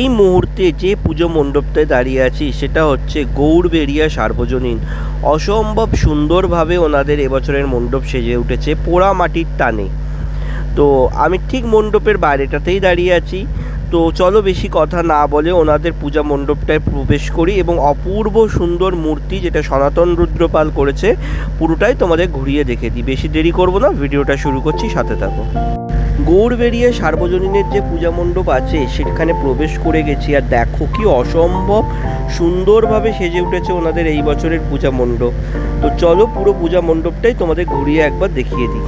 এই মুহূর্তে যে পুজো মণ্ডপটায় দাঁড়িয়ে আছি সেটা হচ্ছে গৌড়বেড়িয়া সার্বজনীন। অসম্ভব সুন্দরভাবে ওনাদের এবছরের মণ্ডপ সেজে উঠেছে পোড়া মাটির টানে। তো আমি ঠিক মণ্ডপের বাইরেটাতেই দাঁড়িয়ে আছি। তো চলো বেশি কথা না বলে ওনাদের পূজা মণ্ডপটায় প্রবেশ করি এবং অপূর্ব সুন্দর মূর্তি যেটা সনাতন রুদ্রপাল করেছে পুরোটাই তোমাদের ঘুরিয়ে দেখে দিই। বেশি দেরি করব না, ভিডিওটা শুরু করছি, সাথে থাকো। গৌড়বেড়িয়া সার্বজনীনের যে পূজা মণ্ডপ আছে সেখানে প্রবেশ করে গেছি, আর দেখো কি অসম্ভব সুন্দরভাবে সেজে উঠেছে ওনাদের এই বছরের পূজা মণ্ডপ। তো চলো পুরো পূজা মণ্ডপটাই তোমাদের ঘুরিয়ে একবার দেখিয়ে দিই।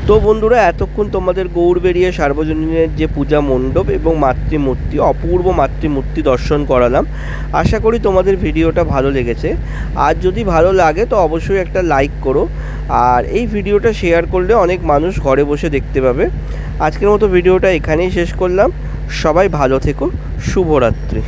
তো বন্ধুরা, এতক্ষণ তোমাদের গৌড়বেড়িয়া সার্বজনীনের যে পূজা মণ্ডপ এবং মাতৃমূর্তি, অপূর্ব মাতৃমূর্তি দর্শন করালাম। আশা করি তোমাদের ভিডিওটা ভালো লেগেছে। আর যদি ভালো লাগে তো অবশ্যই একটা লাইক করো, আর এই ভিডিওটা শেয়ার করলে অনেক মানুষ ঘরে বসে দেখতে পাবে। আজকের মতো ভিডিওটা এখানেই শেষ করলাম। সবাই ভালো থেকো। শুভরাত্রি।